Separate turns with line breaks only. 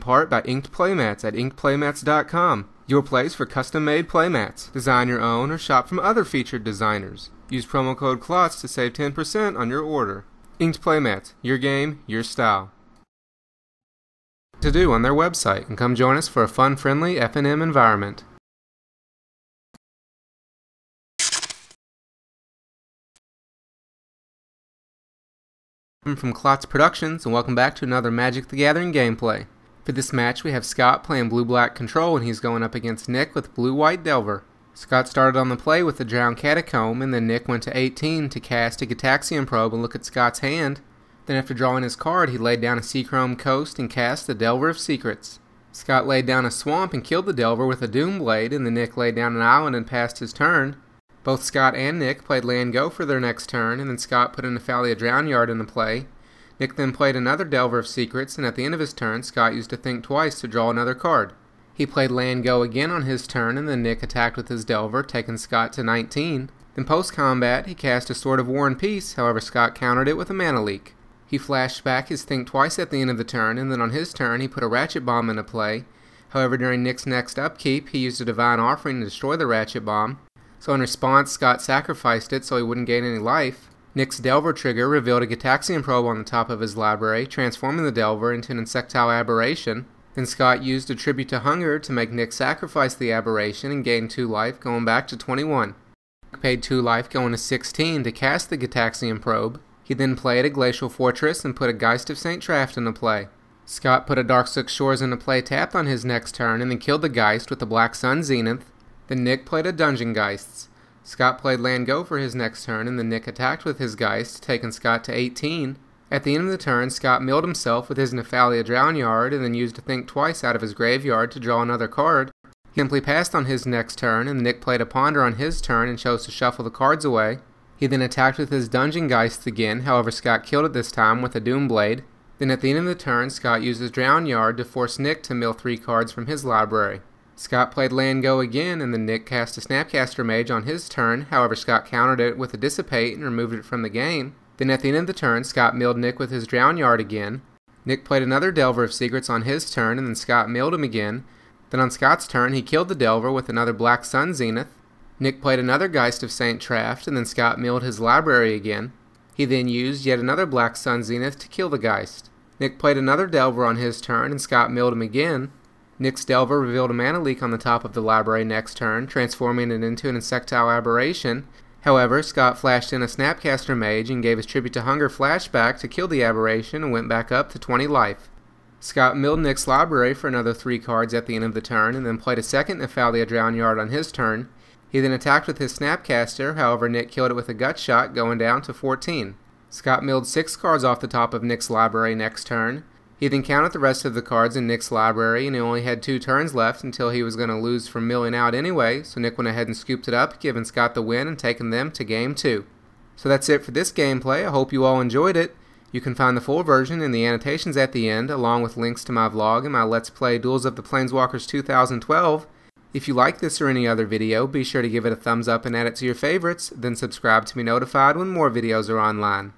part by Inked Playmats at inkedplaymats.com, your place for custom-made playmats. Design your own or shop from other featured designers. Use promo code KLOTZ to save 10% on your order. Inked Playmats, your game, your style. To do on their website, and come join us for a fun, friendly F&M environment. I'm from KlotzProductions, and welcome back to another Magic the Gathering gameplay. For this match, we have Scott playing blue-black control, and he's going up against Nick with blue-white Delver. Scott started on the play with the Drowned Catacomb, and then Nick went to 18 to cast a Gitaxian Probe and look at Scott's hand. Then after drawing his card, he laid down a Seachrome Coast and cast the Delver of Secrets. Scott laid down a Swamp and killed the Delver with a Doomblade, and then Nick laid down an Island and passed his turn. Both Scott and Nick played Land Go for their next turn, and then Scott put a Nephalia Drownyard into play. Nick then played another Delver of Secrets, and at the end of his turn, Scott used to think twice to draw another card. He played Land Go again on his turn, and then Nick attacked with his Delver, taking Scott to 19. Then post-combat, he cast a Sword of War and Peace, however Scott countered it with a Mana Leak. He flashed back his Think Twice at the end of the turn, and then on his turn he put a Ratchet Bomb into play. However, during Nick's next upkeep, he used a Divine Offering to destroy the Ratchet Bomb. So in response, Scott sacrificed it so he wouldn't gain any life. Nick's Delver trigger revealed a Gitaxian Probe on the top of his library, transforming the Delver into an Insectile Aberration. Then Scott used a Tribute to Hunger to make Nick sacrifice the Aberration and gain 2 life, going back to 21. Nick paid 2 life, going to 16 to cast the Gitaxian Probe. He then played a Glacial Fortress and put a Geist of St. Traft into play. Scott put a Darkslick Shores into play tapped on his next turn and then killed the Geist with the Black Sun Zenith. Then Nick played a Dungeon Geists. Scott played Land Go for his next turn, and then Nick attacked with his Geist, taking Scott to 18. At the end of the turn, Scott milled himself with his Nephalia Drownyard and then used to Think Twice out of his graveyard to draw another card. He simply passed on his next turn, and Nick played a Ponder on his turn and chose to shuffle the cards away. He then attacked with his Dungeon Geists again, however Scott killed it this time with a Doomblade. Then at the end of the turn, Scott used his Drownyard to force Nick to mill 3 cards from his library. Scott played Land Go again, and then Nick cast a Snapcaster Mage on his turn, however Scott countered it with a Dissipate and removed it from the game. Then at the end of the turn, Scott milled Nick with his Drownyard again. Nick played another Delver of Secrets on his turn, and then Scott milled him again. Then on Scott's turn, he killed the Delver with another Black Sun Zenith. Nick played another Geist of St. Traft, and then Scott milled his library again. He then used yet another Black Sun Zenith to kill the Geist. Nick played another Delver on his turn, and Scott milled him again. Nick's Delver revealed a Mana Leak on the top of the library next turn, transforming it into an Insectile Aberration. However, Scott flashed in a Snapcaster Mage and gave his Tribute to Hunger flashback to kill the Aberration and went back up to 20 life. Scott milled Nick's library for another 3 cards at the end of the turn, and then played a second Nephalia Drownyard on his turn. He then attacked with his Snapcaster, however Nick killed it with a Gut Shot, going down to 14. Scott milled 6 cards off the top of Nick's library next turn. He then counted the rest of the cards in Nick's library, and he only had 2 turns left until he was going to lose from milling out anyway, so Nick went ahead and scooped it up, giving Scott the win and taking them to Game 2. So that's it for this gameplay. I hope you all enjoyed it. You can find the full version in the annotations at the end, along with links to my vlog and my Let's Play Duels of the Planeswalkers 2012. If you like this or any other video, be sure to give it a thumbs up and add it to your favorites, then subscribe to be notified when more videos are online.